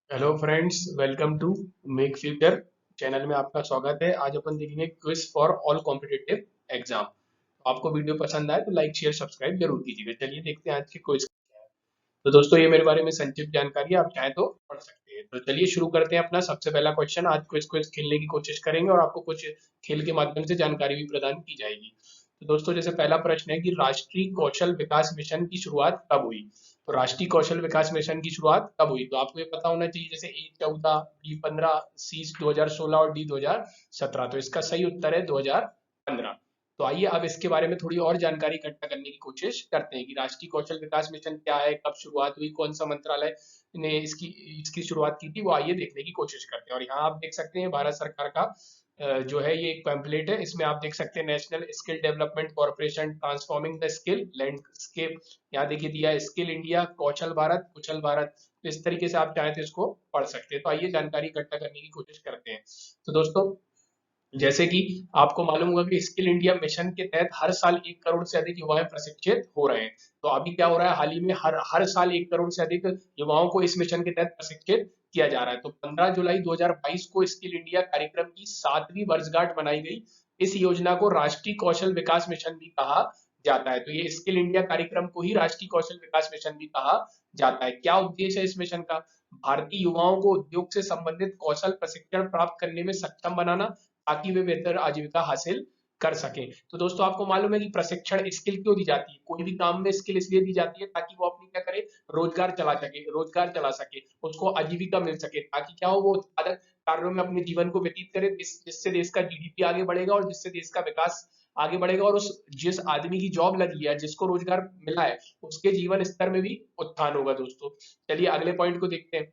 Hello friends, welcome to make future channel में आपका स्वागत है। आज अपन देखेंगे quiz for all competitive exam. तो आपको वीडियो पसंद आए तो लाइक शेयर सब्सक्राइब जरूर कीजिएगा। चलिए देखते हैं आज के क्विज। तो दोस्तों, ये मेरे बारे में संक्षिप्त जानकारी है, आप चाहें तो पढ़ सकते हैं। तो चलिए शुरू करते हैं अपना सबसे पहला क्वेश्चन। आज क्विज क्विज खेलने की कोशिश करेंगे और आपको कुछ खेल के माध्यम से जानकारी भी प्रदान की जाएगी। तो दोस्तों, जैसे पहला प्रश्न है कि राष्ट्रीय कौशल विकास मिशन की शुरुआत कब हुई। तो राष्ट्रीय कौशल विकास मिशन की शुरुआत कब हुई, तो आपको ये पता होना चाहिए। जैसे ए 14, बी 15, सी 2016 और डी 2017। तो इसका सही उत्तर है 2015। तो आइए अब इसके बारे में थोड़ी और जानकारी इकट्ठा करने की कोशिश करते हैं कि राष्ट्रीय कौशल विकास मिशन क्या है, कब शुरुआत हुई, कौन सा मंत्रालय ने इसकी इसकी शुरुआत की थी। वो आइए देखने की कोशिश करते हैं। और यहाँ आप देख सकते हैं भारत सरकार का जो है ये एक पैम्पलेट है। इसमें आप देख सकते हैं national skill development corporation transforming the skill landscape. यहाँ देखिए दिया है स्किल इंडिया, कौशल भारत, कुशल भारत। तो इस तरीके से आप चाहें तो इसको पढ़ सकते हैं। तो आइए जानकारी इकट्ठा करने की कोशिश करते हैं। तो दोस्तों, जैसे कि आपको मालूम होगा कि स्किल इंडिया मिशन के तहत हर साल 1 करोड़ से अधिक युवा प्रशिक्षित हो रहे हैं। तो अभी क्या हो रहा है, हाल ही में हर हर साल 1 करोड़ से अधिक युवाओं को इस मिशन के तहत प्रशिक्षित किया जा रहा है। तो 15 जुलाई 2022 को स्किल इंडिया कार्यक्रम की 7वीं वर्षगांठ मनाई गई। इस योजना को राष्ट्रीय कौशल विकास मिशन भी कहा जाता है। तो ये स्किल इंडिया कार्यक्रम को ही राष्ट्रीय कौशल विकास मिशन भी कहा जाता है। क्या उद्देश्य है इस मिशन का? भारतीय युवाओं को उद्योग से संबंधित कौशल प्रशिक्षण प्राप्त करने में सक्षम बनाना, ताकि वे बेहतर आजीविका हासिल कर सके। तो दोस्तों, आपको मालूम है कि प्रशिक्षण स्किल क्यों दी जाती है? कोई भी काम में स्किल इसलिए दी जाती है ताकि वो अपनी क्या करे, रोजगार चला सके, उसको आजीविका मिल सके, ताकि क्या हो, वो उत्पादक कार्यों में अपने जीवन को व्यतीत करे, जिससे देश का जीडीपी आगे बढ़ेगा और जिससे देश का विकास आगे बढ़ेगा। और उस जिस आदमी की जॉब लगी है, जिसको रोजगार मिला है, उसके जीवन स्तर में भी उत्थान होगा। दोस्तों, चलिए अगले पॉइंट को देखते हैं।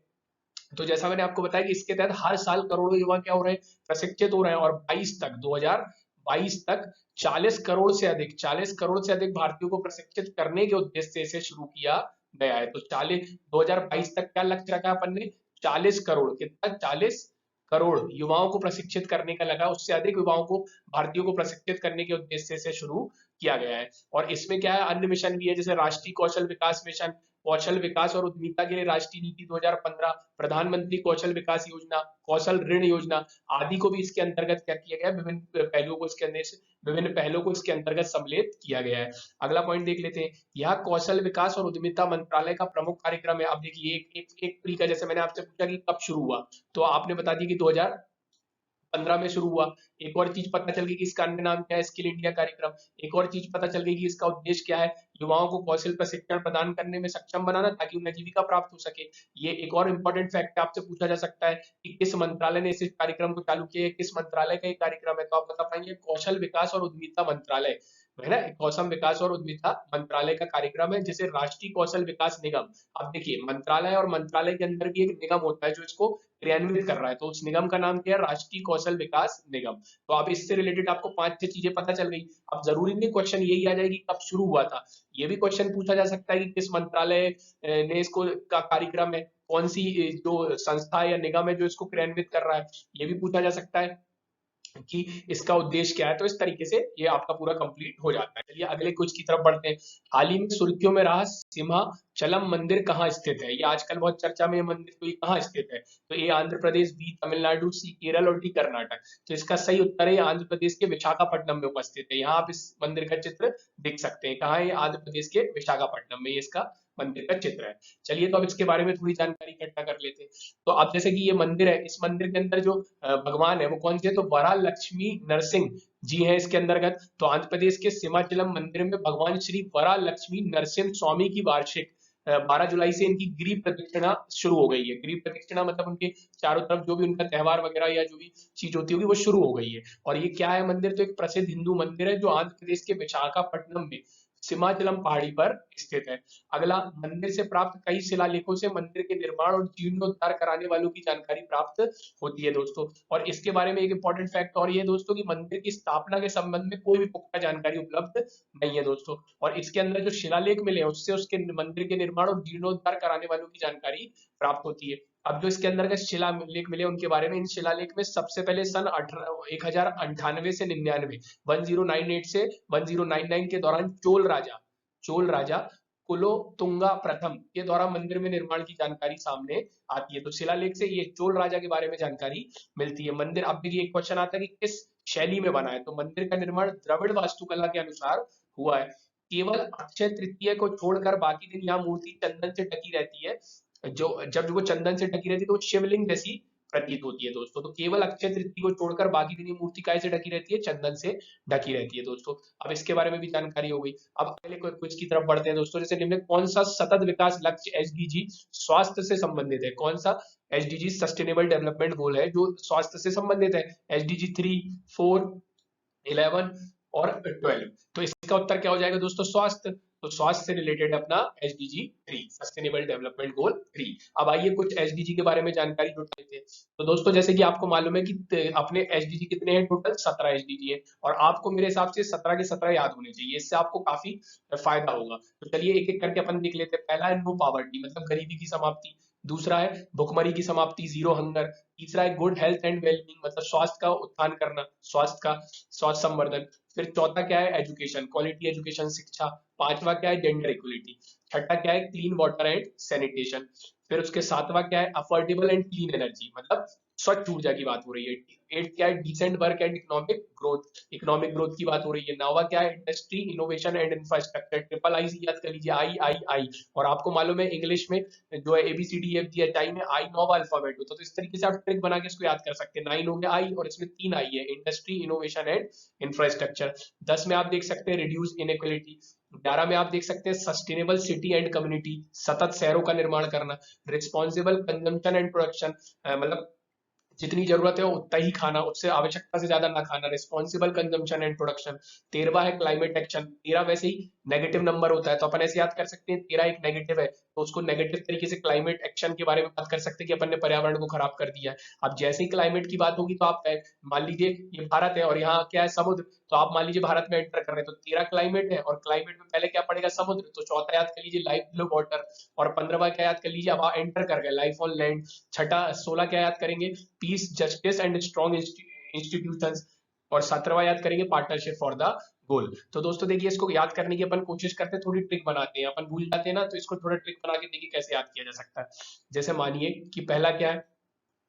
तो जैसा मैंने आपको बताया कि इसके तहत हर साल करोड़ों युवा क्या हो रहे हैं, प्रशिक्षित हो रहे हैं। और 22 तक 2022 तक 40 करोड़ से अधिक भारतीयों को प्रशिक्षित करने के उद्देश्य से इसे शुरू किया गया है। तो 2022 तक क्या लक्ष्य रखा अपन ने? 40 करोड़, कितना? 40 करोड़ युवाओं को प्रशिक्षित करने का लगा। उससे अधिक युवाओं को, भारतीयों को प्रशिक्षित करने के उद्देश्य से शुरू किया गया है। और इसमें क्या है, अन्य मिशन भी है, जैसे राष्ट्रीय कौशल विकास मिशन, कौशल विकास और उद्यमिता के लिए राष्ट्रीय नीति 2015, प्रधानमंत्री कौशल विकास योजना, कौशल ऋण योजना आदि को भी इसके अंतर्गत क्या किया गया है, विभिन्न पहलों को इसके अंतर्गत सम्मिलित किया गया है। अगला पॉइंट देख लेते हैं। यह कौशल विकास और उद्यमिता मंत्रालय का प्रमुख कार्यक्रम है। अब देखिए एक तरीका, जैसे मैंने आपसे पूछा कि कब शुरू हुआ, तो आपने बता दिया कि 2015 में शुरू हुआ। एक और चीज पता चल गई कि इसका अन्य नाम क्या है, स्किल इंडिया कार्यक्रम। एक और चीज पता चल गई कि इसका उद्देश्य क्या है, युवाओं को कौशल प्रशिक्षण प्रदान करने में सक्षम बनाना, ताकि उन्हें जीविका प्राप्त हो सके। ये एक और इंपॉर्टेंट फैक्ट आपसे पूछा जा सकता है कि किस मंत्रालय ने इस कार्यक्रम को चालू किया है, किस मंत्रालय का ये कार्यक्रम है, तो आप बता पाएंगे कौशल विकास और उद्यमिता मंत्रालय, है ना। कौशल विकास और उद्यमिता मंत्रालय का कार्यक्रम है, जिसे राष्ट्रीय कौशल विकास निगम। अब देखिए, मंत्रालय और मंत्रालय के अंदर भी एक निगम होता है जो इसको क्रियान्वित कर रहा है। तो उस निगम का नाम क्या है? राष्ट्रीय कौशल विकास निगम। तो अब इससे रिलेटेड आपको 5-6 चीजें पता चल गई। अब जरूरी नहीं क्वेश्चन यही आ जाएगी कब शुरू हुआ था। ये भी क्वेश्चन पूछा जा सकता है कि किस मंत्रालय ने इसको का कार्यक्रम है, कौन सी जो संस्था या निगम है जो इसको क्रियान्वित कर रहा है, ये भी पूछा जा सकता है कि इसका उद्देश्य क्या है। तो इस तरीके से ये आपका पूरा कंप्लीट हो जाता है। चलिए अगले कुछ की तरफ बढ़ते हैं। हाल ही में सुर्खियों में रहा सिमाचलम मंदिर कहाँ स्थित है? ये आजकल बहुत चर्चा में ये मंदिर, तो ये कहाँ स्थित है? तो ए आंध्र प्रदेश, बी तमिलनाडु, सी केरल और डी कर्नाटक। तो इसका सही उत्तर है आंध्र प्रदेश के विशाखापट्टनम में उपस्थित है। यहाँ आप इस मंदिर का चित्र देख सकते हैं। कहाँ है? आंध्र प्रदेश के विशाखापट्टनम में ये इसका मंदिर का चित्र है। चलिए तो अब इसके बारे में थोड़ी जानकारी इकट्ठा कर लेते हैं। तो अब जैसे कि ये मंदिर है, इस मंदिर के अंदर जो भगवान है वो कौन से है? तो वरालक्ष्मी नरसिंह जी हैं इसके अंतर्गत। तो आंध्र प्रदेश के सिमाचलम मंदिर में भगवान श्री वरालक्ष्मी नरसिंह स्वामी की वार्षिक 12 जुलाई से इनकी गिरी प्रदक्षिणा शुरू हो गई है। गिरी प्रदक्षिणा मतलब उनके चारों तरफ जो भी उनका त्योहार वगैरह या जो भी चीज होती होगी वो शुरू हो गई है। और ये क्या है मंदिर? तो एक प्रसिद्ध हिंदू मंदिर है जो आंध्र प्रदेश के विशाखापट्टनम में सिमाचलम पहाड़ी पर स्थित है। अगला, मंदिर से प्राप्त कई शिलालेखों से मंदिर के निर्माण और जीर्णोद्धार कराने वालों की जानकारी प्राप्त होती है दोस्तों। और इसके बारे में एक इंपॉर्टेंट फैक्ट और ये दोस्तों कि मंदिर की स्थापना के संबंध में कोई भी पुख्ता जानकारी उपलब्ध नहीं है दोस्तों। और इसके अंदर जो शिलालेख मिले हैं उससे उसके मंदिर के निर्माण और जीर्णोद्धार कराने वालों की जानकारी प्राप्त होती है। अब जो इसके अंदर के शिलालेख मिले उनके बारे में, इन शिलालेख में सबसे पहले सन 1098 से 99, 1098 से 1099 के दौरान चोल राजा कुलोतुंगा प्रथम के द्वारा मंदिर में निर्माण की जानकारी सामने आती है। तो शिलालेख से ये चोल राजा के बारे में जानकारी मिलती है। मंदिर, अब देखिए एक क्वेश्चन आता है कि किस शैली में बना है, तो मंदिर का निर्माण द्रविड़ वास्तुकला के अनुसार हुआ है। केवल अक्षय तृतीय को छोड़कर बाकी दिन यहाँ मूर्ति चंदन से ढकी रहती है। जो जब वो चंदन से ढकी रहती है तो वो शिवलिंग जैसी प्रतीत होती है दोस्तों। तो केवल अक्षय तृतीय को छोड़कर बाकी दिन ये मूर्ति काय से ढकी रहती है, चंदन से ढकी रहती है दोस्तों। अब इसके बारे में भी जानकारी हो गई। अब अगले क्विज की तरफ बढ़ते हैं दोस्तों। जैसे निम्न कौन सा सतत विकास लक्ष्य एसडीजी स्वास्थ्य से संबंधित है? कौन सा एसडीजी सस्टेनेबल डेवलपमेंट गोल है जो स्वास्थ्य से संबंधित है? एसडीजी 3, 4, 11 और 12। तो इसका उत्तर क्या हो जाएगा दोस्तों? स्वास्थ्य। तो स्वास्थ्य से रिलेटेड अपना एसडीजी 3, सस्टेनेबल डेवलपमेंट गोल 3। अब आइए कुछ एसडीजी के बारे में जानकारी जुट लेते हैं। तो दोस्तों जैसे कि आपको मालूम है कि अपने एसडीजी कितने हैं? टोटल 17 एसडीजी है, और आपको मेरे हिसाब से 17 के 17 याद होने चाहिए, इससे आपको काफी फायदा होगा। तो चलिए एक एक करके अपन देख लेते हैं। पहला है नो पावर्टी, मतलब गरीबी की समाप्ति। दूसरा है भुखमरी की समाप्ति, जीरो हंगर। तीसरा है गुड हेल्थ एंड वेलबींग, मतलब स्वास्थ्य का उत्थान करना, स्वास्थ्य संवर्धन। फिर चौथा क्या है? एजुकेशन, क्वालिटी एजुकेशन, शिक्षा। पांचवा क्या है? Gender equality. छठा क्या है? Clean water and sanitation. फिर उसके सातवां क्या है? अफोर्डेबल एंड क्लीन एनर्जी, मतलब स्वच्छ ऊर्जा की बात हो रही है। एट क्या है? Decent work and economic growth, economic growth की बात हो रही है। नौवा क्या है? Industry, innovation and infrastructure. Triple I से याद कर लीजिए, आई आई आई। और आपको मालूम है इंग्लिश में जो है A B C D F G H I में आई नौवा अल्फाबेट होता है, तो इस तरीके से आप ट्रिक बना के इसको याद कर सकते हैं। 9 हो गया आई, और इसमें 3 आई है, इंडस्ट्री, इनोवेशन एंड इंफ्रास्ट्रक्चर। 10 में आप देख सकते हैं रिड्यूस इनइक्वालिटी। 11 में आप देख सकते हैं सस्टेनेबल सिटी एंड कम्युनिटी, सतत शहरों का निर्माण करना। रिस्पॉन्सिबल कंजम्पशन एंड प्रोडक्शन, मतलब जितनी जरूरत है उतना ही खाना, उससे आवश्यकता से ज्यादा ना खाना, रिस्पॉन्सिबल कंजम्पशन एंड प्रोडक्शन। 13वां है क्लाइमेट एक्शन। 13 वैसे ही नेगेटिव नंबर होता है, तो अपन ऐसे याद कर सकते हैं 13 एक नेगेटिव है, तो उसको नेगेटिव तरीके से क्लाइमेट एक्शन के बारे में बात कर सकते हैं कि अपन ने पर्यावरण को खराब कर दिया है। अब जैसे ही क्लाइमेट की बात होगी तो आप मान लीजिए ये भारत है और यहाँ क्या है? समुद्र। तो आप मान लीजिए भारत में एंटर कर रहे हैं, तो 13 क्लाइमेट है, और क्लाइमेट में पहले क्या पड़ेगा? समुद्र। तो चौथा याद कर लीजिए लाइफ बिलो वाटर। और 15वां क्या याद कर लीजिए? अब एंटर कर गए, लाइफ ऑन लैंड। छठा 16 क्या याद करेंगे? Peace, justice and strong institutions. और 17वां याद करेंगे पार्टनरशिप फॉर द गोल। तो दोस्तों देखिए इसको याद करने की अपन कोशिश करते हैं, थोड़ी ट्रिक बनाते हैं, अपन भूल जाते हैं ना, तो इसको थोड़ा ट्रिक बना के देखिए कैसे याद किया जा सकता है। जैसे मानिए कि पहला क्या है?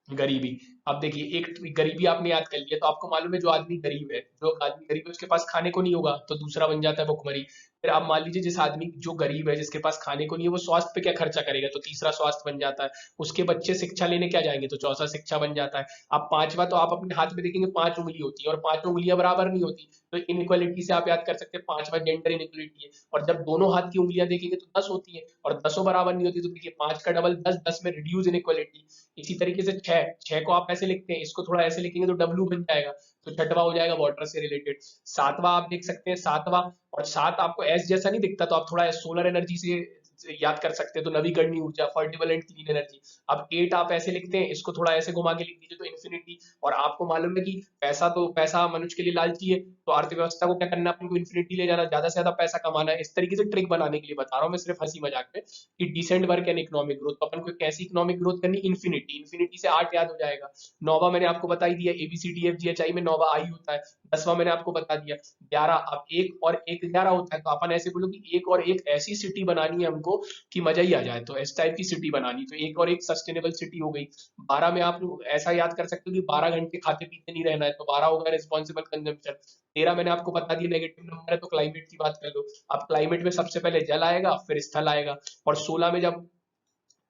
गरीबी। अब देखिए एक गरीबी आपने याद कर लिया, तो आपको मालूम है जो आदमी गरीब है, जो आदमी गरीब है उसके पास खाने को नहीं होगा, तो दूसरा बन जाता है भुखमरी। फिर आप मान लीजिए जिस आदमी जो गरीब है, जिसके पास खाने को नहीं है, वो स्वास्थ्य पे क्या खर्चा करेगा, तो तीसरा स्वास्थ्य बन जाता है। उसके बच्चे शिक्षा लेने क्या जाएंगे, तो चौथा शिक्षा बन जाता है। अब पांचवा, तो आप अपने हाथ में देखेंगे 5 उंगली होती है, और 5 उंगलियां बराबर नहीं होती, तो इनइक्वालिटी से आप याद कर सकते हैं पांचवा जेंडर इनइक्वालिटी है। और जब दोनों हाथ की उंगलियां देखेंगे तो 10 होती है, और 10 बराबर नहीं होती, तो देखिए 5 का डबल 10, 10 में रिड्यूस इनइक्वालिटी। इसी तरीके से 6 को आप ऐसे लिखते हैं, इसको थोड़ा ऐसे लिखेंगे तो डब्ल्यू बन जाएगा, तो छठवा हो जाएगा वाटर से रिलेटेड। सातवां आप देख सकते हैं, सातवां, और 7 आपको एस जैसा नहीं दिखता, तो आप थोड़ा सोलर एनर्जी से याद कर सकते हैं, तो नवीकरणीय ऊर्जा, अफोर्डेबल एंड क्लीन एनर्जी। अब 8 आप ऐसे लिखते हैं, इसको थोड़ा ऐसे घुमा के लिख दीजिए तो इन्फिनिटी। और आपको मालूम है कि पैसा मनुष्य के लिए लालची है, तो अर्थव्यवस्था को क्या करना है? अपन को इन्फिनिटी ले जाना, ज्यादा से ज्यादा पैसा कमाना है। इस तरीके से ट्रिक बनाने के लिए बता रहा हूँ मैं, सिर्फ हंसी मजाक में, कि decent work and economic growth, तो अपन को कैसी इकोनॉमिक ग्रोथ करनी? इन्फिनिटी। इन्फिनिटी से 8 याद हो जाएगा। 9वां मैंने आपको बता ही दिया, A B C D F G H I में 9वां आई होता है। 10वां मैंने आपको बता दिया। 11, अब 1 और 1 11 होता है, तो अपन ऐसे बोलो कि 1 और 1 ऐसी सिटी बनानी है हमको कि मजा ही आ जाए, तो इस टाइप की सिटी बनानी, तो 1 और 1 सस्टेनेबल सिटी हो गई। 12 में आप ऐसा याद कर सकते हो कि 12 घंटे खाते पीते नहीं रहना है, तो 12 होगा रिस्पॉन्सिबल कंजम्पशन। 13 मैंने आपको बता दिया नेगेटिव नंबर है, तो क्लाइमेट की बात कर लो। अब क्लाइमेट में सबसे पहले जल आएगा, फिर स्थल आएगा। और 16 में जब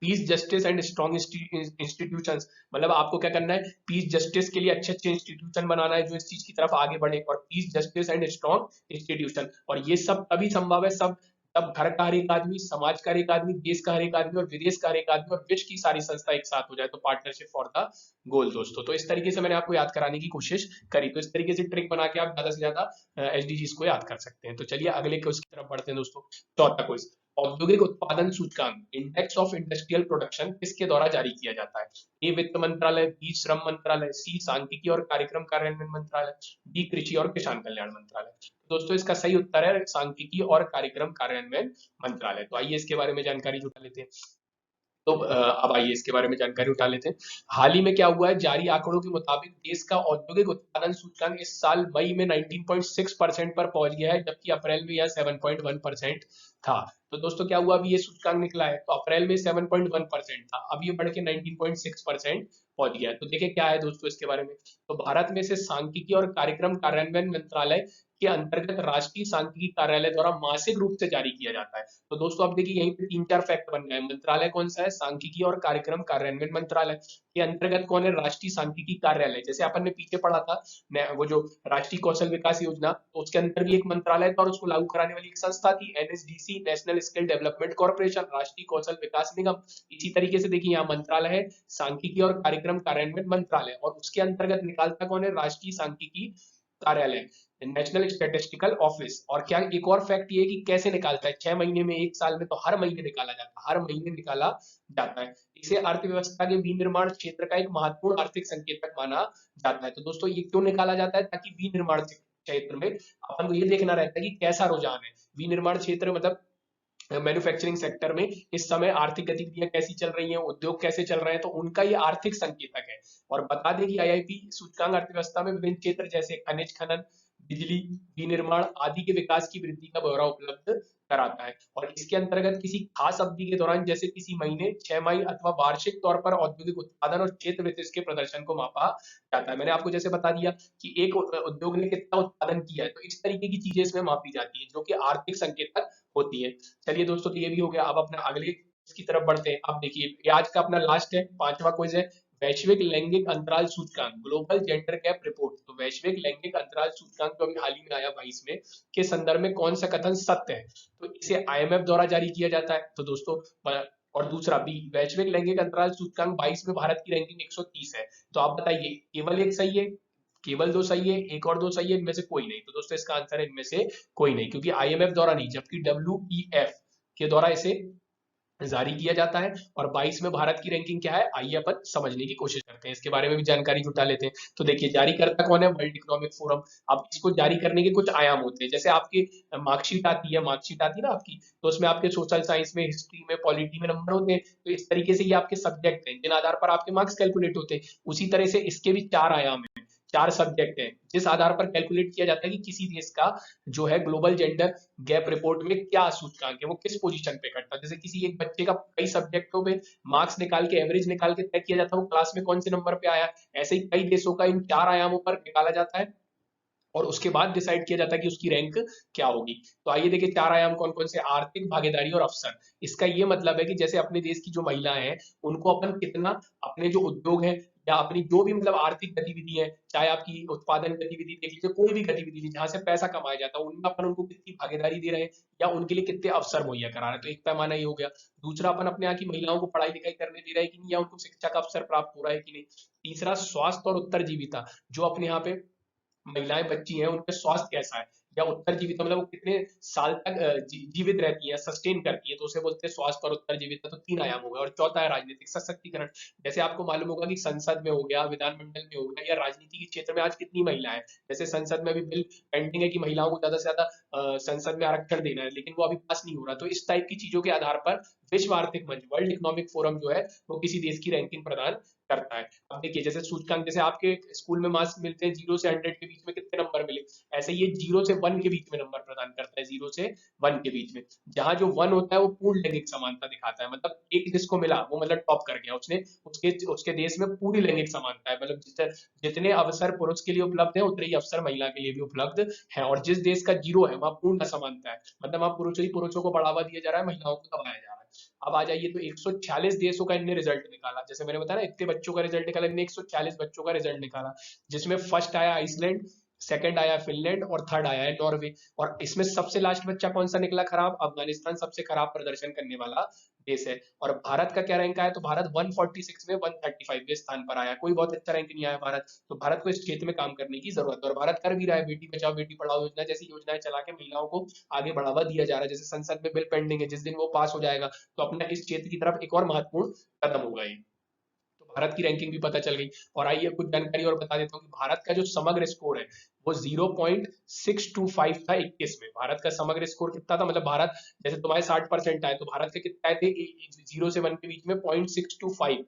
peace, justice and strong institutions, मतलब आपको क्या करना है? पीस जस्टिस के लिए अच्छे अच्छे इंस्टीट्यूशन बनाना है जो इस चीज की तरफ आगे बढ़े, और piece justice and strong institution. और ये सब तभी संभव है, सब तब घर का हर एक आदमी, समाज का हर एक आदमी, देश का हर एक आदमी, और विदेश का हर एक आदमी, और विश्व की सारी संस्था एक साथ हो जाए, तो पार्टनरशिप फॉर द गोल दोस्तों। तो इस तरीके से मैंने आपको याद कराने की कोशिश करी, तो इस तरीके से ट्रिक बना के आप ज्यादा से ज्यादा एसडीजीज को याद कर सकते हैं। तो चलिए अगले क्वेश्चन की तरफ बढ़ते हैं दोस्तों। चौथा क्वेश्चन, औद्योगिक उत्पादन सूचकांक, इंडेक्स ऑफ इंडस्ट्रियल प्रोडक्शन किसके द्वारा जारी किया जाता है? ए वित्त मंत्रालय, बी श्रम मंत्रालय, सी सांख्यिकी और कार्यक्रम कार्यान्वयन मंत्रालय, डी कृषि और किसान कल्याण मंत्रालय। तो दोस्तों इसका सही उत्तर है सांख्यिकी और कार्यक्रम कार्यान्वयन मंत्रालय। तो आइए इसके बारे में जानकारी जुटा लेते हैं। तो अब आइए इसके बारे में जानकारी उठा लेते हैं। हाल ही में क्या हुआ है? जारी आंकड़ों के मुताबिक देश का औद्योगिक उत्पादन सूचकांक इस साल मई में 19.6% पर पहुंच गया है, जबकि अप्रैल में यह 7.1% था। तो दोस्तों क्या हुआ, अभी ये सूचकांक निकला है, तो अप्रैल में 7.1% था, अब ये बढ़ के 19.6% पहुंच गया है। तो देखिए क्या है दोस्तों इसके बारे में, तो भारत में से सांख्यिकी और कार्यक्रम कार्यान्वयन मंत्रालय के अंतर्गत राष्ट्रीय सांख्यिकी कार्यालय द्वारा मासिक रूप से जारी किया जाता है। तो दोस्तों अब देखिए यहीं पे 3-4 फैक्ट बन गए। मंत्रालय कौन सा है, सांख्यिकी और कार्यक्रम कार्यान्वयन मंत्रालय के अंतर्गत कौन है, राष्ट्रीय सांख्यिकी कार्यालय। जैसे अपन ने पीछे पढ़ा था वो जो राष्ट्रीय कौशल विकास योजना, तो उसके अंदर भी एक मंत्रालय था और उसको लागू कराने वाली एक संस्था थी, NSDC, national skill development corporation, राष्ट्रीय कौशल विकास निगम। इसी तरीके से देखिए यहाँ मंत्रालय है सांख्यिकी और कार्यक्रम कार्यान्वयन मंत्रालय, और उसके अंतर्गत निकालता कौन है, राष्ट्रीय सांख्यिकी कार्यालय, नेशनल स्टैटिस्टिकल ऑफिस। और क्या एक और फैक्ट ये है कि कैसे निकालता है, 6 महीने में, एक साल में, तो हर महीने निकाला जाता है, हर महीने निकाला जाता है। इसे अर्थव्यवस्था के विनिर्माण क्षेत्र का एक महत्वपूर्ण आर्थिक संकेतक माना जाता है। तो दोस्तों ये क्यों निकाला जाता है, ताकि विनिर्माण क्षेत्र में अपन को ये देखना रहता है कि कैसा रुझान है। विनिर्माण क्षेत्र मतलब मैन्युफैक्चरिंग सेक्टर में इस समय आर्थिक गतिविधियां कैसी चल रही हैं, उद्योग कैसे चल रहे हैं, तो उनका ये आर्थिक संकेतक है। और बता दें कि आईआईपी सूचकांक अर्थव्यवस्था में विभिन्न क्षेत्र जैसे खनिज खनन, बिजली, विनिर्माण आदि के विकास की वृद्धि का ब्यौरा उपलब्ध कराता है। और इसके अंतर्गत किसी खास अवधि के दौरान, जैसे किसी महीने, 6 माही अथवा वार्षिक तौर पर औद्योगिक उत्पादन और क्षेत्र विशेष के प्रदर्शन को मापा जाता है। मैंने आपको जैसे बता दिया कि एक उद्योग ने कितना उत्पादन किया है, तो इस तरीके की चीजें इसमें मापी जाती है जो कि आर्थिक संकेतक होती है। चलिए दोस्तों, तो ये भी हो गया। अब अपना अगले की तरफ बढ़ते हैं। अब देखिए ये आज का अपना लास्ट है, 5वां क्विज है, वैश्विक लैंगिक अंतराल सूचकांक, ग्लोबल जेंडर गैप रिपोर्ट। तो वैश्विक लैंगिक अंतराल सूचकांक जो अभी हाल ही में आया 22 में, के संदर्भ में कौन सा कथन सत्य है, तो इसे आईएमएफ द्वारा जारी किया जाता है। तो दोस्तों और दूसरा बी, वैश्विक लैंगिक अंतराल सूचकांक 22 में भारत की रैंकिंग 130 है। तो आप बताइए केवल एक सही है, केवल दो सही है, एक और दो सही है, इनमें से कोई नहीं। तो दोस्तों इसका आंसर है इनमें से कोई नहीं, क्योंकि आईएमएफ द्वारा नहीं, जबकि डब्ल्यूईएफ के द्वारा इसे जारी किया जाता है। और 22 में भारत की रैंकिंग क्या है, आइए अपन समझने की कोशिश करते हैं, इसके बारे में भी जानकारी जुटा लेते हैं। तो देखिए जारी करता कौन है, वर्ल्ड इकोनॉमिक फोरम। अब इसको जारी करने के कुछ आयाम होते हैं, जैसे आपकी मार्कशीट आती है, मार्कशीट आती है ना आपकी, तो उसमें आपके सोशल साइंस में, हिस्ट्री में, पॉलिटी में नंबर होते हैं। तो इस तरीके से ये आपके सब्जेक्ट हैं जिन आधार पर आपके मार्क्स कैलकुलेट होते हैं। उसी तरह से इसके भी 4 आयाम है, 4 सब्जेक्ट है, जिस आधार पर कैलकुलेट किया जाता है कि किसी देश का जो है ग्लोबल जेंडर गैप रिपोर्ट में क्या सूचकांक है, वो किस पोजीशन पे करता है। जैसे किसी एक बच्चे का कई सब्जेक्टों में मार्क्स निकाल के, एवरेज निकाल के तय किया जाता है वो क्लास में कौन से नंबर पे आया। ऐसे ही कई देशों का इन 4 आयामों पर निकाला जाता है और उसके बाद डिसाइड किया जाता है कि उसकी रैंक क्या होगी। तो आइए देखिए 4 आयाम कौन कौन से, आर्थिक, भागीदारी और अवसर। इसका ये मतलब है कि जैसे अपने देश की जो महिलाएं हैं उनको अपन कितना, अपने जो उद्योग है या अपनी जो भी मतलब आर्थिक गतिविधि है, चाहे आपकी उत्पादन गतिविधि देख लीजिए, कोई भी गतिविधि जहां से पैसा कमाया जाता है, उनमें अपन उनको कितनी भागीदारी दे रहे हैं या उनके लिए कितने अवसर मुहैया करा रहे हैं। तो एक पैमाना ये हो गया। दूसरा, अपन अपने यहाँ की महिलाओं को पढ़ाई लिखाई करने दे रहे हैं कि नहीं, या उनको शिक्षा का अवसर प्राप्त हो रहा है कि नहीं। तीसरा, स्वास्थ्य और उत्तरजीविता, जो अपने यहाँ पे महिलाएं बच्ची हैं उनका स्वास्थ्य कैसा है, या उत्तरजीविता मतलब वो कितने साल तक जीवित रहती है, सस्टेन करती है, तो उसे बोलते हैं स्वास्थ्य और उत्तरजीविता। तो 3 आयाम हो गए। और चौथा है राजनीतिक सशक्तिकरण। जैसे आपको मालूम होगा कि संसद में हो गया, विधानमंडल में हो गया, या राजनीति के क्षेत्र में आज कितनी महिलाएं हैं। जैसे संसद में अभी बिल पेंडिंग है कि महिलाओं को ज्यादा से ज्यादा संसद में आरक्षण देना है, लेकिन वो अभी पास नहीं हो रहा। तो इस टाइप की चीजों के आधार पर विश्व आर्थिक मंच, वर्ल्ड इकोनॉमिक फोरम जो है वो किसी देश की रैंकिंग प्रदान करता है। अब देखिए जैसे सूचकांक, जैसे आपके स्कूल में मार्क्स मिलते हैं 0 से 100 के बीच में कितने नंबर मिले, ऐसे ये 0 से 1 के बीच में नंबर प्रदान करता है, 0 से 1 के बीच में। जहां जो 1 होता है वो पूर्ण लैंगिक समानता दिखाता है, मतलब एक जिसको मिला वो मतलब टॉप कर गया, उसने उसके उसके देश में पूरी लैंगिक समानता है, मतलब जितने अवसर पुरुष के लिए उपलब्ध है उतने ही अवसर महिला के लिए भी उपलब्ध है। और जिस देश का 0 है वहां पूर्ण असमानता है, मतलब वहां पुरुषों को बढ़ावा दिया जा रहा है, महिलाओं को दबाया जा रहा है। अब आ जाइए, तो 146 देशों का इनने रिजल्ट निकाला, जैसे मैंने बताया ना इतने बच्चों का रिजल्ट निकाला, इनने 146 बच्चों का रिजल्ट निकाला, जिसमें फर्स्ट आया आइसलैंड, सेकंड आया फिनलैंड और थर्ड आया है नॉर्वे। और इसमें सबसे लास्ट बच्चा कौन सा निकला खराब, अफगानिस्तान सबसे खराब प्रदर्शन करने वाला देश है। और भारत का क्या रैंक आया, तो भारत 146 में 135वें स्थान पर आया, कोई बहुत अच्छा रैंक नहीं आया भारत। तो भारत को इस क्षेत्र में काम करने की जरूरत है, और भारत कर भी रहा है, बेटी बचाओ बेटी पढ़ाओ योजना जैसी योजनाएं चला के महिलाओं को आगे बढ़ावा दिया जा रहा है। जैसे संसद में बिल पेंडिंग है, जिस दिन वो पास हो जाएगा तो अपना इस क्षेत्र की तरफ एक और महत्वपूर्ण कदम होगा ये। तो भारत की रैंकिंग भी पता चल गई। और आइए कुछ जानकारी और बता देता हूँ कि भारत का जो समग्र स्कोर है वो 0.625 था 21 में। भारत का समग्र स्कोर कितना था, मतलब भारत, जैसे तुम्हारे 60% आए तो भारत के कितना आए थे, 0 से 1 के बीच में 0.625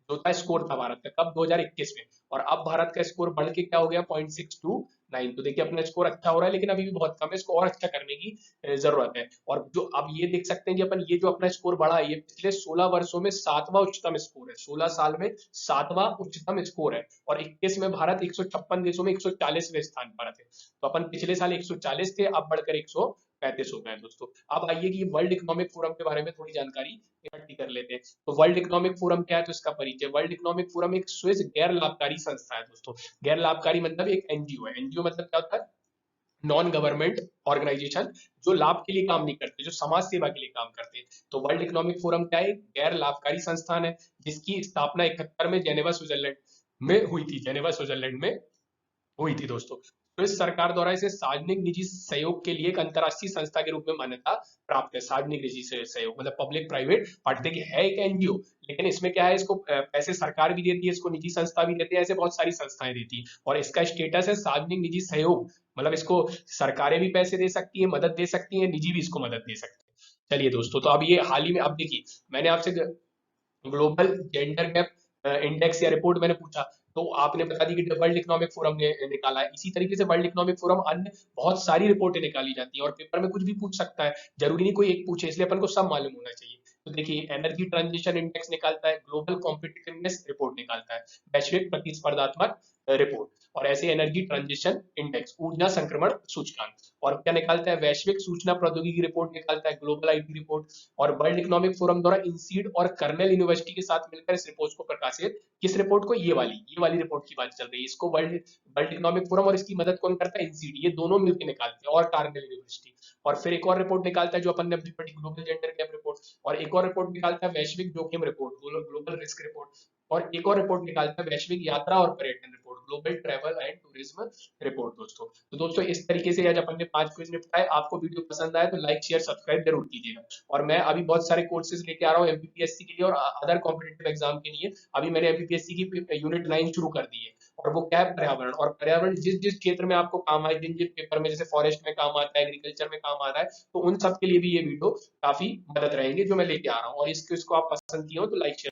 जो था स्कोर था भारत का, कब, 2021 में। और अब भारत का स्कोर बढ़ के क्या हो गया, 0.62 9। तो देखिए अपना स्कोर अच्छा हो रहा है, लेकिन अभी भी बहुत कम है, इसको और अच्छा करने की जरूरत है। और जो अब ये देख सकते हैं कि अपन ये जो अपना स्कोर बढ़ा है, ये पिछले 16 वर्षों में 7वां उच्चतम स्कोर है, 16 साल में 7वां उच्चतम स्कोर है। और 21 में भारत 156 देशों में 140वें स्थान पर थे। तो अपन पिछले साल 140 थे, अब बढ़कर 135 हो गए हैं दोस्तों। अब आइए कि वर्ल्ड इकोनॉमिक फोरम के बारे में थोड़ी जानकारी इकट्ठी कर लेते हैं। तो वर्ल्ड इकोनॉमिक फोरम क्या है, तो इसका परिचय। वर्ल्ड इकोनॉमिक फोरम एक स्विस गैर लाभकारी संस्था है दोस्तों। गैर लाभकारी मतलब एक एनजीओ है। एनजीओ मतलब क्या होता है, नॉन गवर्नमेंट ऑर्गेनाइजेशन, जो लाभ के लिए काम नहीं करते, जो समाज सेवा के लिए काम करते हैं। तो वर्ल्ड इकोनॉमिक फोरम क्या है, गैर लाभकारी संस्थान है, जिसकी स्थापना 71 में जेनेवा स्विट्जरलैंड में हुई थी। जेनेवा स्विट्जरलैंड में हुई थी दोस्तों। तो इस सरकार द्वारा इसे सार्वजनिक निजी सहयोग के लिए एक अंतरराष्ट्रीय संस्था के रूप में मान्यता प्राप्त है। सार्वजनिक निजी सहयोग मतलब पब्लिक प्राइवेट पार्टनर है एक एनजीओ, लेकिन इसमें क्या है, इसको पैसे सरकार भी देती है, इसको निजी संस्था भी देती है, ऐसे बहुत सारी संस्थाएं देती हैं। और इसका स्टेटस है सार्वजनिक निजी सहयोग, मतलब इसको सरकारें भी पैसे दे सकती है, मदद दे सकती है, निजी भी इसको मदद दे सकते हैं। चलिए दोस्तों, तो अब ये हाल ही में, अब देखिए मैंने आपसे ग्लोबल जेंडर गैप इंडेक्स या रिपोर्ट मैंने पूछा, तो आपने बता दी कि वर्ल्ड इकोनॉमिक फोरम ने निकाला है। इसी तरीके से वर्ल्ड इकोनॉमिक फोरम अन्य बहुत सारी रिपोर्टें निकाली जाती हैं, और पेपर में कुछ भी पूछ सकता है, जरूरी नहीं कोई एक पूछे, इसलिए अपन को सब मालूम होना चाहिए। तो देखिए एनर्जी ट्रांजिशन इंडेक्स निकालता है, ग्लोबल कॉम्पिटिटिवनेस रिपोर्ट निकालता है, वैश्विक प्रतिस्पर्धात्मक रिपोर्ट, और ऐसे एनर्जी ट्रांजिशन इंडेक्स, ऊर्जा संक्रमण सूचकांक, और क्या निकालता है, वैश्विक सूचना प्रौद्योगिकी रिपोर्ट निकालता है, ग्लोबल आईटी रिपोर्ट। और वर्ल्ड इकोनॉमिक फोरम द्वारा इंसीड और कर्नेल यूनिवर्सिटी के साथ मिलकर इस रिपोर्ट को प्रकाशित, किस रिपोर्ट को, ये वाली रिपोर्ट की बात चल रही है। इसको वर्ल्ड वर्ल्ड इकोनॉमिक फोरम और इसकी मदद कौन करता है, इंसीड, ये दोनों मिलकर निकालते हैं, और कार्नेल यूनिवर्सिटी। और फिर एक और रिपोर्ट निकालता है जो अपन ने अभी पढ़ी, ग्लोबल जेंडर गैप रिपोर्ट। और एक और रिपोर्ट निकालता है वैश्विक जोखिम रिपोर्ट, ग्लोबल रिस्क रिपोर्ट। और एक और रिपोर्ट निकालता है वैश्विक यात्रा और पर्यटन report, global travel and tourism report दोस्तों। तो दोस्तों इस तरीके से आज अपन ने 5 क्विज निपटाए। आपको वीडियो पसंद आए तो लाइक शेयर सब्सक्राइब जरूर कीजिएगा। और मैं अभी बहुत सारे कोर्सेज लेके आ रहा हूँ एमपीपीएससी के लिए और अदर कॉम्पिटेटिव एग्जाम के लिए। अभी मैंने एमपीपीएससी की यूनिट 9 शुरू कर दी है, और वो क्या है, पर्यावरण। और पर्यावरण जिस जिस क्षेत्र में आपको काम आए, जिन जिन पेपर में, जैसे फॉरेस्ट में काम आता है, एग्रीकल्चर में काम आता है, तो उन सब के लिए भी ये वीडियो काफी मदद रहेंगे जो मैं लेके आ रहा हूँ। और इसको आप पसंद किए हो तो लाइक शेयर